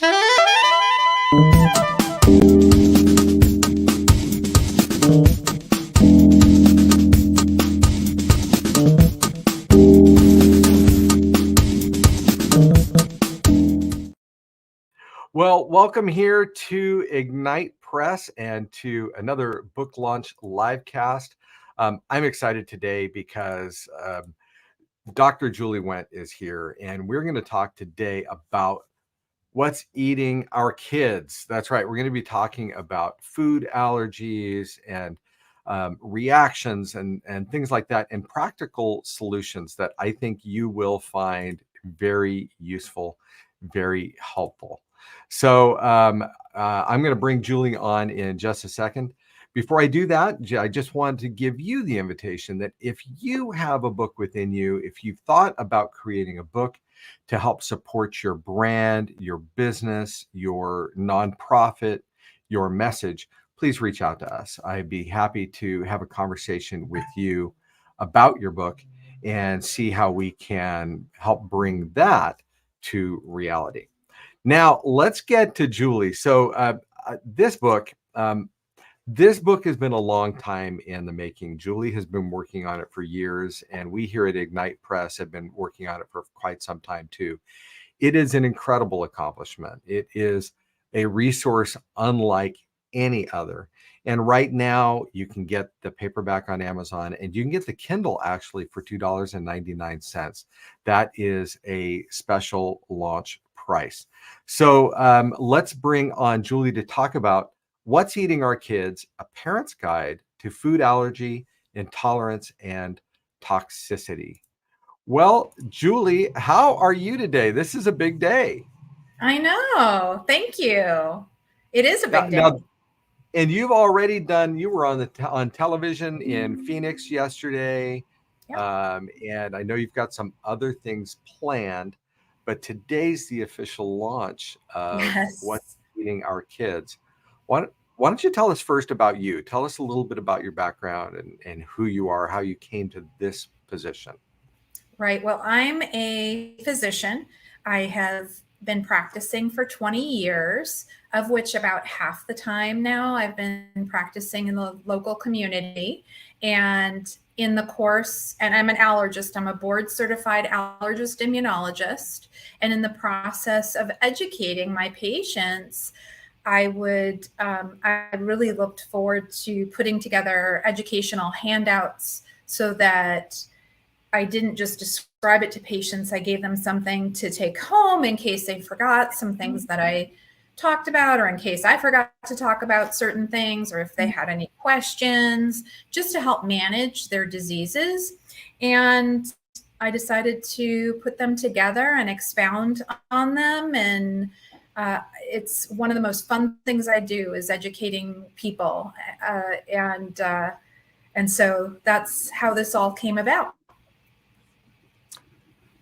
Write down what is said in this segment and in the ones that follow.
Well, welcome here to Ignite Press and to another book launch livecast. I'm excited today because Dr. Julie Wendt is here, and we're going to talk today about what's eating our kids. That's right. We're going to be talking about food allergies and reactions and things like that, and practical solutions that I think you will find very useful, very helpful. So I'm going to bring Julie on in just a second. Before I do that, I just wanted to give you the invitation that if you have a book within you, if you've thought about creating a book to help support your brand, your business, your nonprofit, your message, please reach out to us. I'd be happy to have a conversation with you about your book and see how we can help bring that to reality. Now, let's get to Julie. So this book has been a long time in the making. Julie has been working on it for years, and we here at Ignite Press have been working on it for quite some time too. It is an incredible accomplishment. It is a resource unlike any other. And right now, you can get the paperback on Amazon, and you can get the Kindle actually for $2.99. That is a special launch price. So let's bring on Julie to talk about What's Eating Our Kids, a parent's guide to food allergy, intolerance, and toxicity. Well, Julie, how are you today? This is a big day. I know. Thank you. It is a big day. Now, and you've already done, you were on television in Phoenix yesterday. Yep. And I know you've got some other things planned, but today's the official launch of What's Eating Our Kids. Why don't you tell us first about you? Tell us a little bit about your background and who you are, how you came to this position. Right. Well, I'm a physician. I have been practicing for 20 years, of which about half the time now I've been practicing in the local community. And in the course, and I'm an allergist, I'm a board certified allergist immunologist. And in the process of educating my patients, I really looked forward to putting together educational handouts so that I didn't just describe it to patients. I gave them something to take home in case they forgot some things that I talked about, or in case I forgot to talk about certain things, or if they had any questions, just to help manage their diseases. And I decided to put them together and expound on them. And it's one of the most fun things I do is educating people. And so that's how this all came about.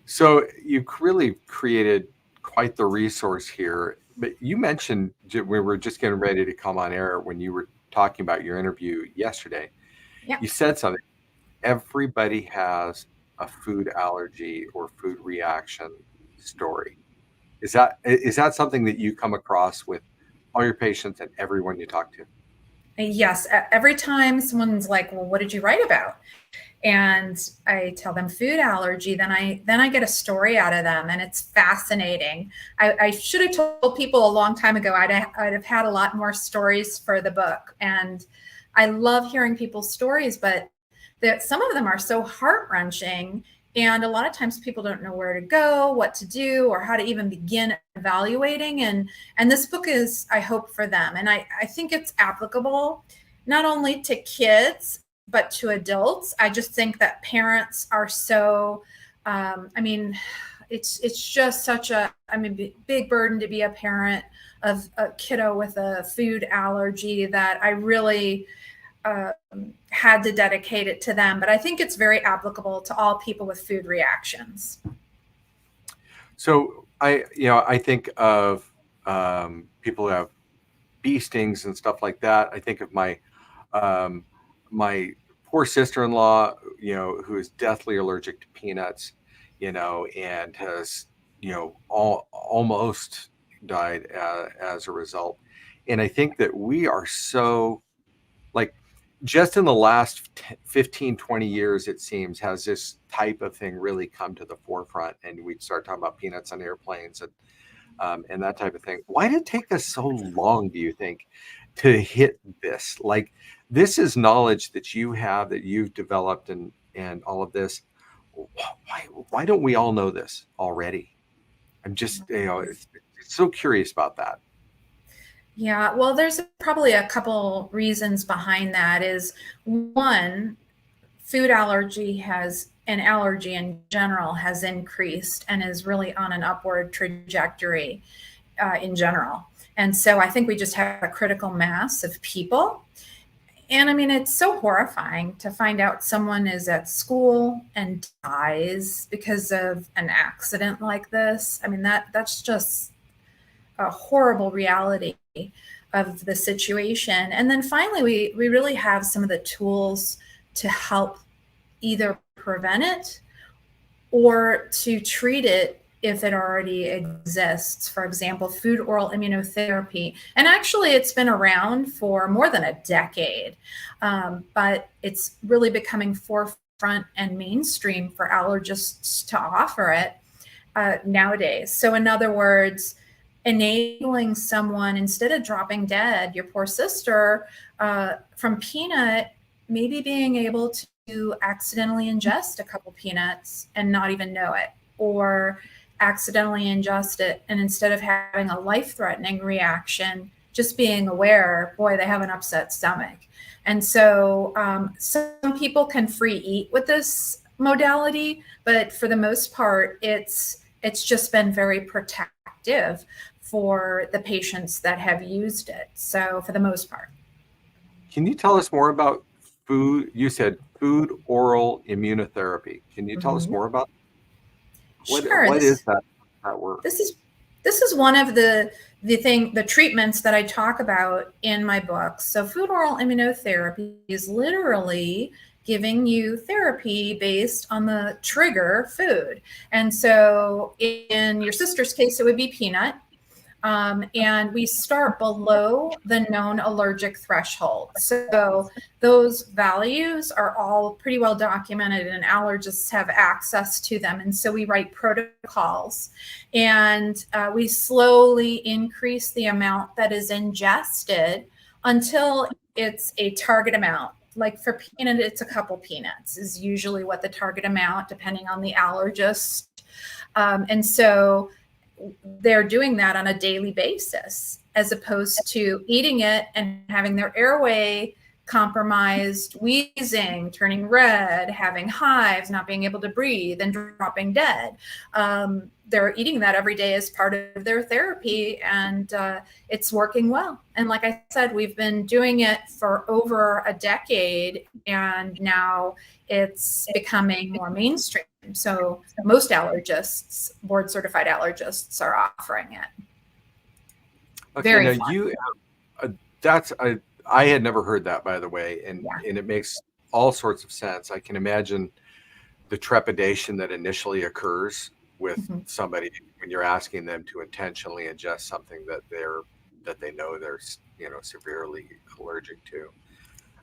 So you really created quite the resource here. But you mentioned, we were just getting ready to come on air when you were talking about your interview yesterday. Yeah. You said something. Everybody has a food allergy or food reaction story. Is that something that you come across with all your patients and everyone you talk to? Yes. Every time someone's like, well, what did you write about? And I tell them food allergy, then I get a story out of them, and it's fascinating. I should have told people a long time ago I'd have had a lot more stories for the book. And I love hearing people's stories, but some of them are so heart-wrenching. And a lot of times people don't know where to go, what to do, or how to even begin evaluating. And this book is, I hope, for them. And I think it's applicable not only to kids, but to adults. I just think that parents are so, it's just such a, big burden to be a parent of a kiddo with a food allergy that I really had to dedicate it to them. But I think it's very applicable to all people with food reactions. So I think of people who have bee stings and stuff like that. I think of my poor sister-in-law, who is deathly allergic to peanuts, and has, almost died as a result. And I think that we are so, like, just in the last 15, 20 years, it seems, has this type of thing really come to the forefront. And we start talking about peanuts on airplanes and that type of thing. Why did it take us so long, do you think, to hit this? Like, this is knowledge that you have, that you've developed, and all of this. Why don't we all know this already? I'm just, it's so curious about that. Yeah, well, there's probably a couple reasons behind that. Is one, food allergy and allergy in general has increased and is really on an upward trajectory in general. And so I think we just have a critical mass of people. And I mean, it's so horrifying to find out someone is at school and dies because of an accident like this. I mean, that's just a horrible reality of the situation. And then finally, we really have some of the tools to help either prevent it or to treat it if it already exists. For example, food oral immunotherapy. And actually, it's been around for more than a decade, but it's really becoming forefront and mainstream for allergists to offer it nowadays. So in other words, enabling someone, instead of dropping dead, your poor sister, from peanut, maybe being able to accidentally ingest a couple peanuts and not even know it, or accidentally ingest it, and instead of having a life-threatening reaction, just being aware, boy, they have an upset stomach. And so some people can free eat with this modality, but for the most part, it's just been very protective for the patients that have used it. So for the most part. Can you tell us more about food? You said food oral immunotherapy. Can you tell us more about Sure. what is that work? This is one of the treatments that I talk about in my book. So food oral immunotherapy is literally giving you therapy based on the trigger food. And so in your sister's case, it would be peanut. And we start below the known allergic threshold. So those values are all pretty well documented, and allergists have access to them. And so we write protocols, and we slowly increase the amount that is ingested until it's a target amount. Like for peanut, it's a couple peanuts is usually what the target amount, depending on the allergist. And so they're doing that on a daily basis, as opposed to eating it and having their airway compromised, wheezing, turning red, having hives, not being able to breathe, and dropping dead. They're eating that every day as part of their therapy, and it's working well. And like I said, we've been doing it for over a decade, and now it's becoming more mainstream. So most allergists, board certified allergists, are offering it. Okay, Very now fun. I had never heard that, by the way, and it makes all sorts of sense. I can imagine the trepidation that initially occurs with somebody when you're asking them to intentionally ingest something that they know they're severely allergic to.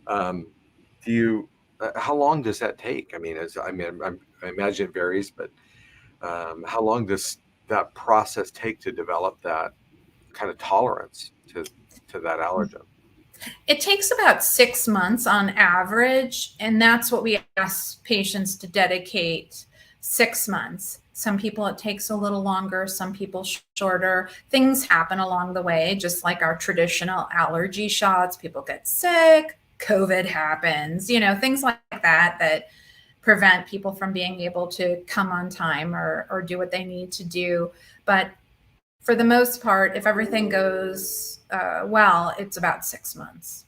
Do you? How long does that take? I mean, I imagine it varies, but how long does that process take to develop that kind of tolerance to that allergen? It takes about 6 months on average, and that's what we ask patients to dedicate, 6 months. Some people it takes a little longer, some people shorter. Things happen along the way, just like our traditional allergy shots. People get sick, COVID happens, things like that prevent people from being able to come on time or do what they need to do. But for the most part, if everything goes well, it's about 6 months.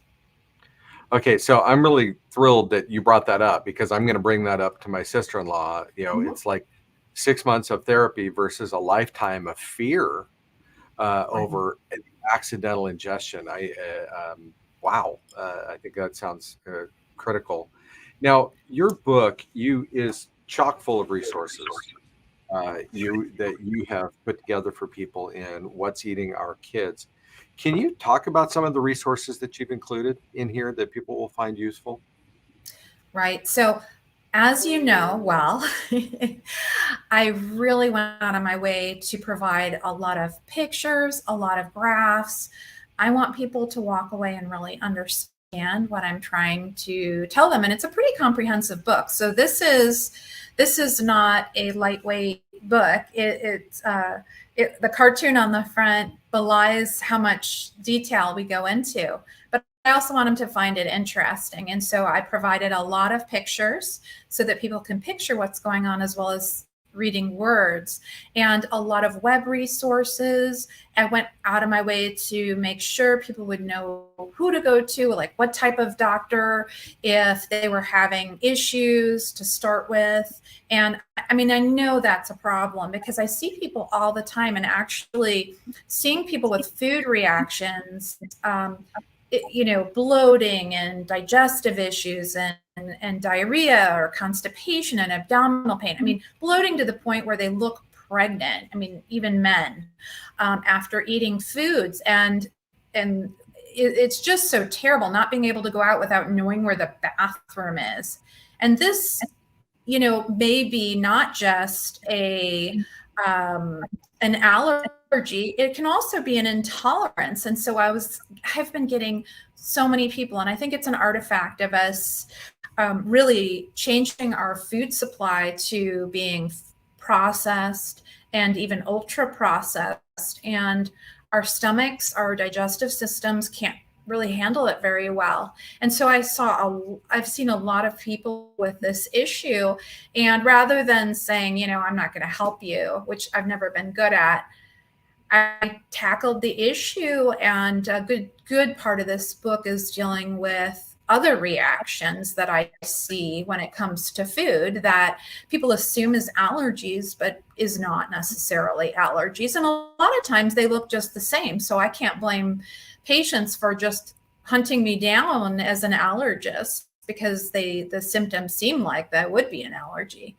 Okay, so I'm really thrilled that you brought that up, because I'm going to bring that up to my sister-in-law. It's like 6 months of therapy versus a lifetime of fear over accidental ingestion. Wow, I think that sounds critical. Now, your book is chock full of resources. that you have put together for people in What's Eating Our Kids. Can you talk about some of the resources that you've included in here that people will find useful? Right. So, as you know, well, I really went out of my way to provide a lot of pictures, a lot of graphs. I want people to walk away and really understand what I'm trying to tell them. And it's a pretty comprehensive book. So this is not a lightweight book. The cartoon on the front belies how much detail we go into. But I also want them to find it interesting. And so I provided a lot of pictures so that people can picture what's going on, as well as reading words, and a lot of web resources. I went out of my way to make sure people would know who to go to, like what type of doctor, if they were having issues to start with. And I mean, I know that's a problem because I see people all the time, and actually seeing people with food reactions, bloating and digestive issues and diarrhea or constipation and abdominal pain. I mean, bloating to the point where they look pregnant. I mean, even men after eating foods, and it's just so terrible not being able to go out without knowing where the bathroom is. And this, may be not just an allergy, it can also be an intolerance. And so I've been getting so many people, and I think it's an artifact of us really changing our food supply to being processed and even ultra processed. And our stomachs, our digestive systems can't really handle it very well. And so I've seen a lot of people with this issue, and rather than saying, I'm not going to help you, which I've never been good at, I tackled the issue. And a good part of this book is dealing with other reactions that I see when it comes to food that people assume is allergies, but is not necessarily allergies. And a lot of times they look just the same. So I can't blame patients for just hunting me down as an allergist because the symptoms seem like that would be an allergy.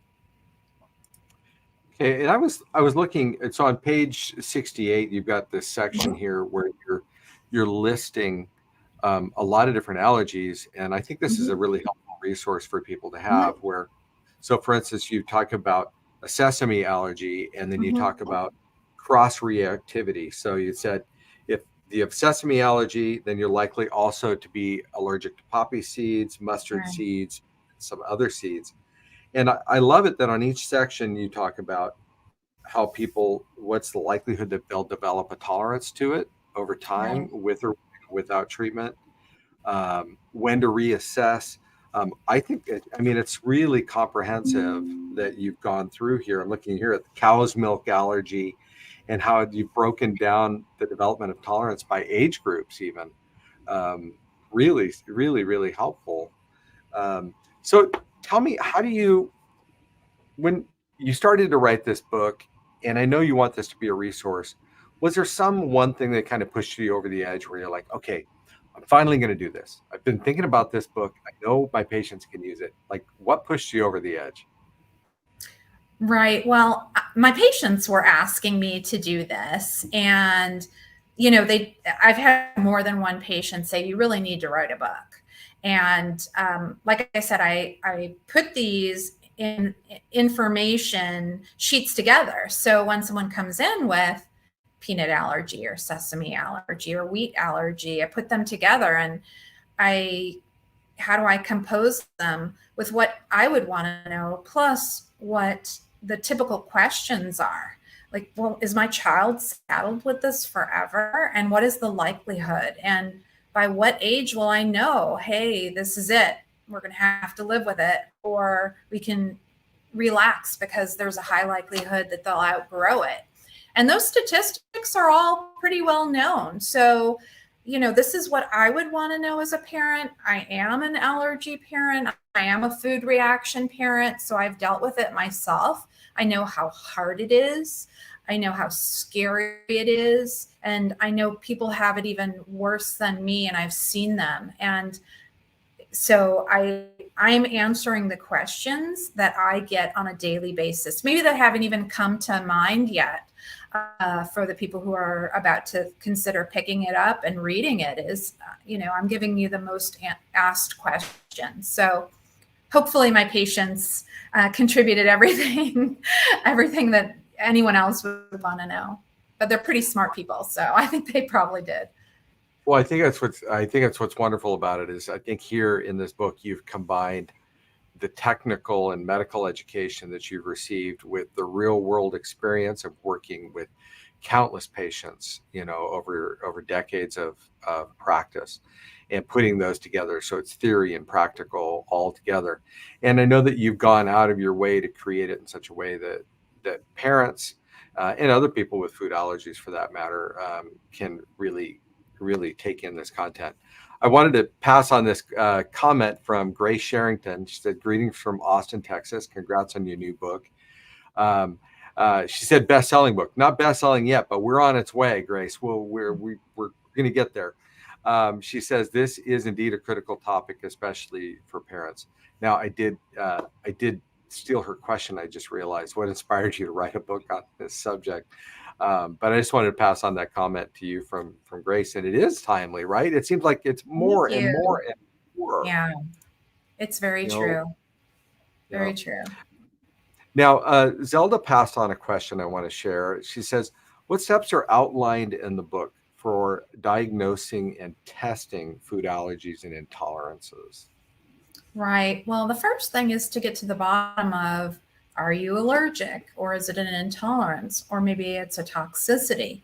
Okay, and I was looking. It's on page 68. You've got this section here where you're listing a lot of different allergies, and I think this is a really helpful resource for people to have. So for instance, you talk about a sesame allergy, and then you talk about cross reactivity. So you said if you have sesame allergy, then you're likely also to be allergic to poppy seeds, mustard seeds, some other seeds. And I love it that on each section you talk about how what's the likelihood that they'll develop a tolerance to it over time, with or without treatment, when to reassess. I think it's really comprehensive that you've gone through here. I'm looking here at the cow's milk allergy and how you've broken down the development of tolerance by age groups even. Really, really, really helpful. So tell me, when you started to write this book, and I know you want this to be a resource, was there one thing that kind of pushed you over the edge where you're like, okay, I'm finally going to do this. I've been thinking about this book. I know my patients can use it. Like, what pushed you over the edge? Right. Well, my patients were asking me to do this, and I've had more than one patient say, you really need to write a book. And like I said, I put these in information sheets together. So when someone comes in with peanut allergy or sesame allergy or wheat allergy, I put them together, and how do I compose them with what I would want to know, plus what the typical questions are. Like, well, is my child saddled with this forever? And what is the likelihood? And by what age will I know, hey, this is it, we're going to have to live with it, or we can relax because there's a high likelihood that they'll outgrow it. And those statistics are all pretty well known. So, this is what I would want to know as a parent. I am an allergy parent. I am a food reaction parent. So I've dealt with it myself. I know how hard it is. I know how scary it is. And I know people have it even worse than me, and I've seen them. And So I'm answering the questions that I get on a daily basis, maybe that haven't even come to mind yet. For the people who are about to consider picking it up and reading it is, I'm giving you the most asked questions. So hopefully my patients contributed everything, everything that anyone else would want to know. But they're pretty smart people, so I think they probably did. Well, I think that's what's wonderful about it is I think here in this book you've combined the technical and medical education that you've received with the real world experience of working with countless patients, over decades of practice, and putting those together. So it's theory and practical all together. And I know that you've gone out of your way to create it in such a way that parents and other people with food allergies, for that matter, can really take in this content. I wanted to pass on this comment from Grace Sherrington. She said, "Greetings from Austin, Texas. Congrats on your new book." She said, "Best-selling book." Not best-selling yet, but we're on its way, Grace. We're going to get there. She says, "This is indeed a critical topic, especially for parents." Now, I did steal her question. I just realized what inspired you to write a book on this subject. But I just wanted to pass on that comment to you from Grace, and it is timely, right? It seems like it's more and more and more. Yeah, it's very true. Very true. Now, Zelda passed on a question I want to share. She says, "What steps are outlined in the book for diagnosing and testing food allergies and intolerances?" Right. Well, the first thing is to get to the bottom of, are you allergic, or is it an intolerance, or maybe it's a toxicity?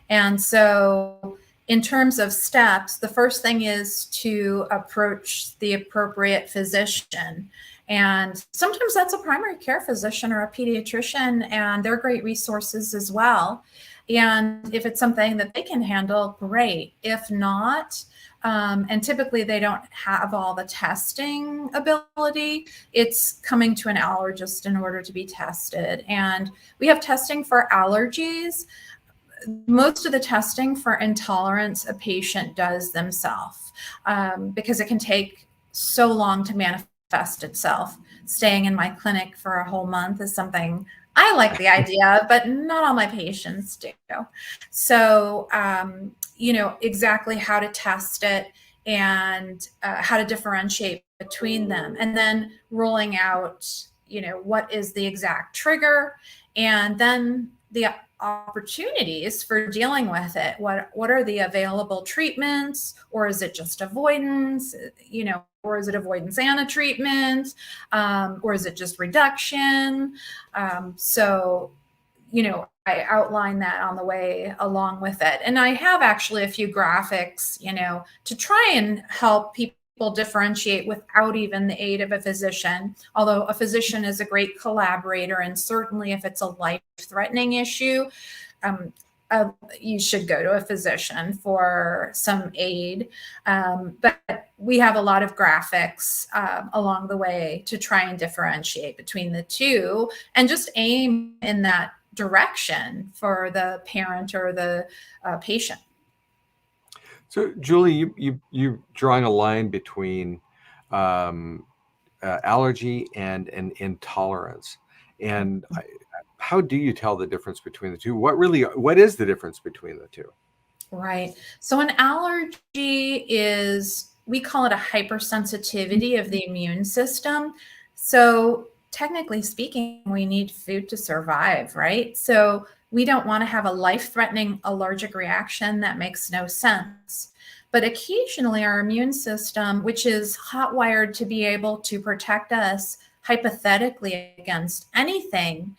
And so in terms of steps, the first thing is to approach the appropriate physician. And sometimes that's a primary care physician or a pediatrician, and they're great resources as well. And if it's something that they can handle, great. If not, and typically they don't have all the testing ability, it's coming to an allergist in order to be tested. And we have testing for allergies. Most of the testing for intolerance a patient does themselves, because it can take so long to manifest itself. Staying in my clinic for a whole month is something I like the idea of, but not all my patients do. So, exactly how to test it and how to differentiate between them, and then ruling out, what is the exact trigger, and then the opportunities for dealing with it. What are the available treatments, or is it just avoidance, or is it avoidance and a treatment, or is it just reduction? So, I outline that on the way along with it. And I have actually a few graphics, to try and help people differentiate without even the aid of a physician, although a physician is a great collaborator. And certainly if it's a life-threatening issue, you should go to a physician for some aid. But we have a lot of graphics along the way to try and differentiate between the two and just aim in that direction for the parent or the patient. So, Julie, you drawing a line between allergy and an intolerance, and how do you tell the difference between the two? What is the difference between the two? Right. So an allergy is, we call it a hypersensitivity of the immune system. So technically speaking, we need food to survive, right? So we don't want to have a life-threatening allergic reaction. That makes no sense. But occasionally our immune system, which is hot-wired to be able to protect us hypothetically against anything,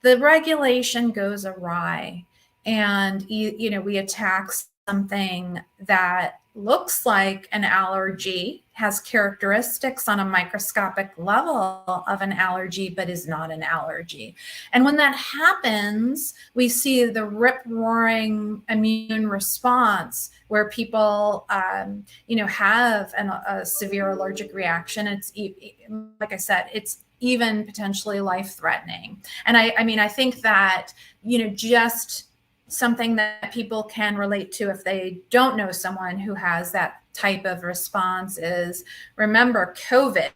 the regulation goes awry, and we attack something that looks like an allergy, has characteristics on a microscopic level of an allergy, but is not an allergy. And when that happens, we see the rip-roaring immune response where people, have a severe allergic reaction. It's, like I said, it's even potentially life-threatening. And I think that, just something that people can relate to if they don't know someone who has that type of response is, remember COVID,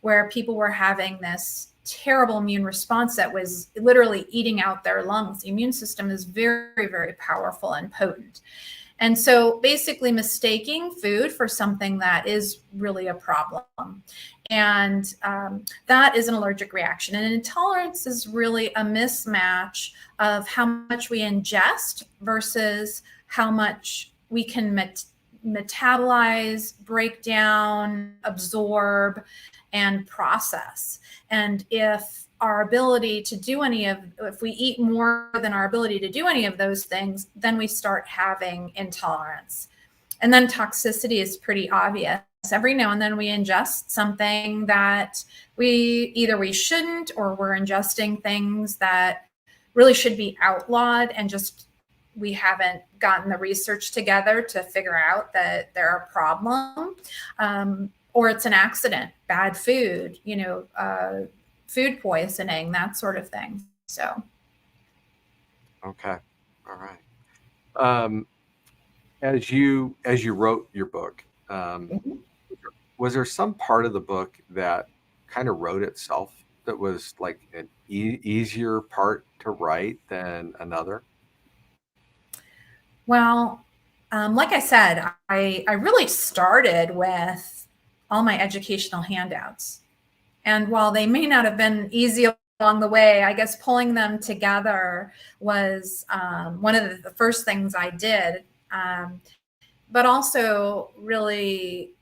where people were having this terrible immune response that was literally eating out their lungs. The immune system is very, very powerful and potent. And so basically mistaking food for something that is really a problem. And that is an allergic reaction. And intolerance is really a mismatch of how much we ingest versus how much we can metabolize, break down, absorb, and process. And if our ability to do if we eat more than our ability to do any of those things, then we start having intolerance. And then toxicity is pretty obvious. Every now and then we ingest something that we shouldn't, or we're ingesting things that really should be outlawed, and just we haven't gotten the research together to figure out that they're a problem, or it's an accident, bad food, food poisoning, that sort of thing. So. Okay. All right. As you wrote your book, was there some part of the book that kind of wrote itself that was like an easier part to write than another? Well, like I said, I really started with all my educational handouts. And while they may not have been easy along the way, I guess pulling them together was one of the first things I did. But also really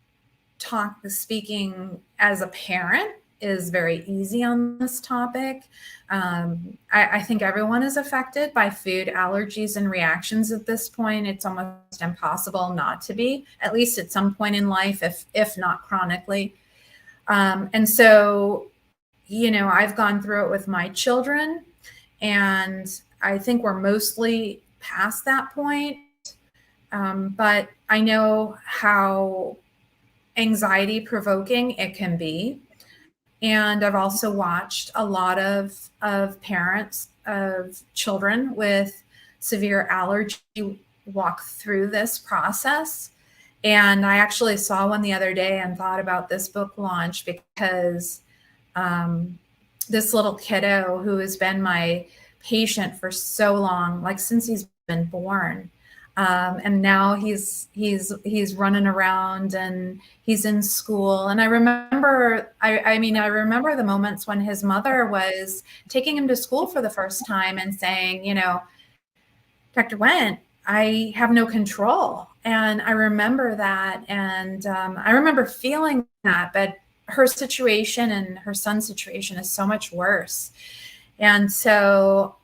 speaking as a parent is very easy on this topic. I think everyone is affected by food allergies and reactions at this point. It's almost impossible not to be, at least at some point in life, if not chronically. And so, I've gone through it with my children, and I think we're mostly past that point. But I know how anxiety provoking it can be. And I've also watched a lot of parents of children with severe allergy walk through this process. And I actually saw one the other day and thought about this book launch because this little kiddo who has been my patient for so long, like since he's been born, and now he's running around and he's in school. And I remember, I remember the moments when his mother was taking him to school for the first time and saying, Dr. Wendt, I have no control. And I remember that. And I remember feeling that, but her situation and her son's situation is so much worse. And so,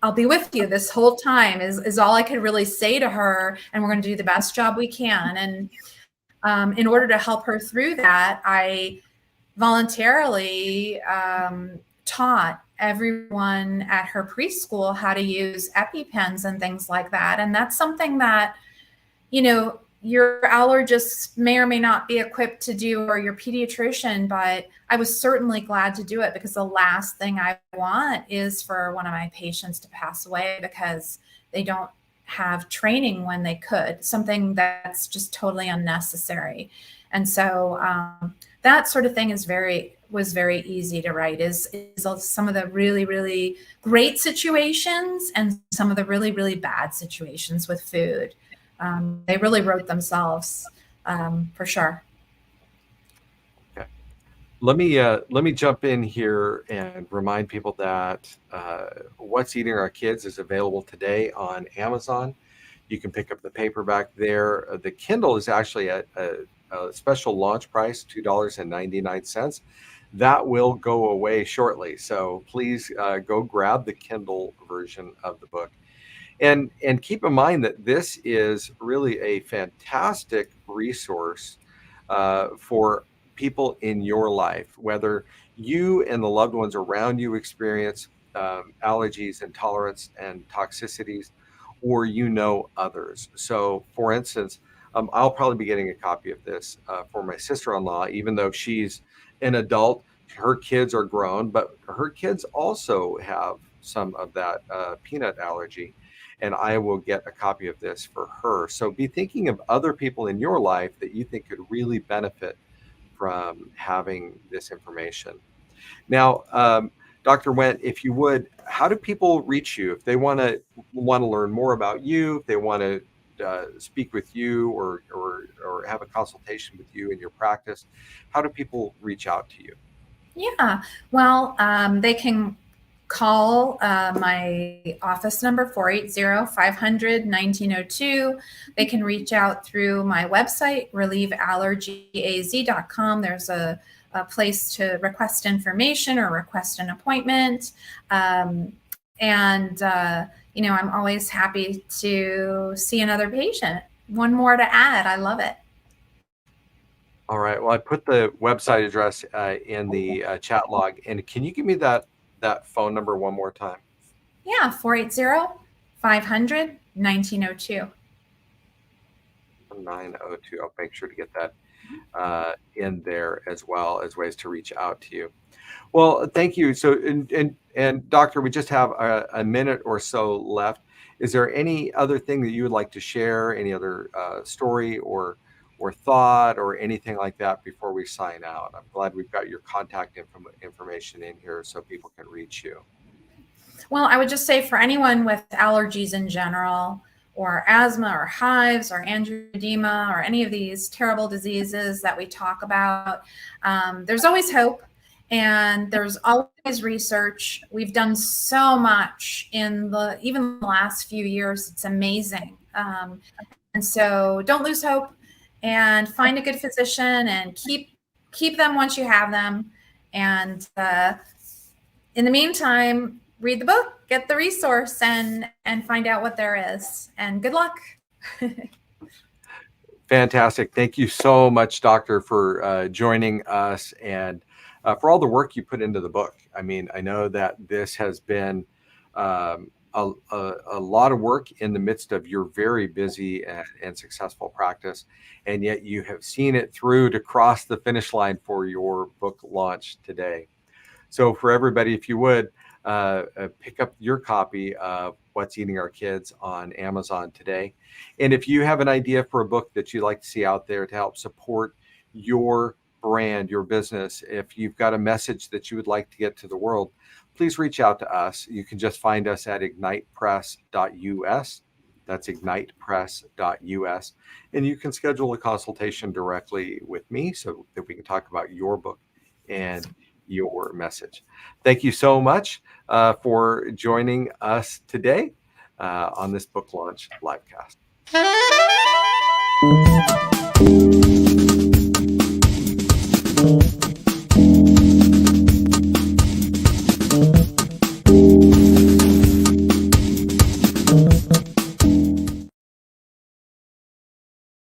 I'll be with you this whole time is all I could really say to her. And we're going to do the best job we can. And in order to help her through that, I voluntarily taught everyone at her preschool how to use EpiPens and things like that. And that's something that, your allergist may or may not be equipped to do, or your pediatrician, but I was certainly glad to do it, because the last thing I want is for one of my patients to pass away because they don't have training when they could, something that's just totally unnecessary. And so that sort of thing was very easy to write, is some of the really, really great situations and some of the really, really bad situations with food. They really wrote themselves, for sure. Okay. Let me jump in here and remind people that What's Eating Our Kids is available today on Amazon. You can pick up the paperback there. The Kindle is actually at a special launch price, $2.99. That will go away shortly. So please go grab the Kindle version of the book. And keep in mind that this is really a fantastic resource for people in your life, whether you and the loved ones around you experience allergies, intolerance, and toxicities, or others. So, for instance, I'll probably be getting a copy of this for my sister-in-law, even though she's an adult. Her kids are grown, but her kids also have some of that peanut allergy, and I will get a copy of this for her. So be thinking of other people in your life that you think could really benefit from having this information. Now, Dr. Wendt, if you would, how do people reach you if they want to learn more about you, if they want to speak with you or have a consultation with you in your practice? How do people reach out to you? Yeah, well, they can call my office number, 480-500-1902. They can reach out through my website, relieveallergyaz.com. There's a place to request information or request an appointment. You know, I'm always happy to see another patient. One more to add. I love it. All right. Well, I put the website address in the chat log. And can you give me that phone number one more time? Yeah, 480-500-1902. 902. I'll make sure to get that in there, as well as ways to reach out to you. Well, thank you. So, and Doctor, we just have a minute or so left. Is there any other thing that you would like to share? Any other story or thought or anything like that before we sign out? I'm glad we've got your contact information in here so people can reach you. Well, I would just say for anyone with allergies in general, or asthma or hives or angioedema or any of these terrible diseases that we talk about, there's always hope. And there's always research. We've done so much in even the last few years. It's amazing. And so don't lose hope, and find a good physician and keep them once you have them. And in the meantime, read the book, get the resource, and find out what there is. And good luck. Fantastic. Thank you so much, Doctor, for joining us, and for all the work you put into the book. I mean, I know that this has been a lot of work in the midst of your very busy and successful practice, and yet you have seen it through to cross the finish line for your book launch today. So for everybody, if you would, pick up your copy of What's Eating Our Kids on Amazon today. And if you have an idea for a book that you'd like to see out there to help support your brand, your business, if you've got a message that you would like to get to the world, please reach out to us. You can just find us at ignitepress.us. That's ignitepress.us. And you can schedule a consultation directly with me so that we can talk about your book and your message. Thank you so much for joining us today on this book launch livecast.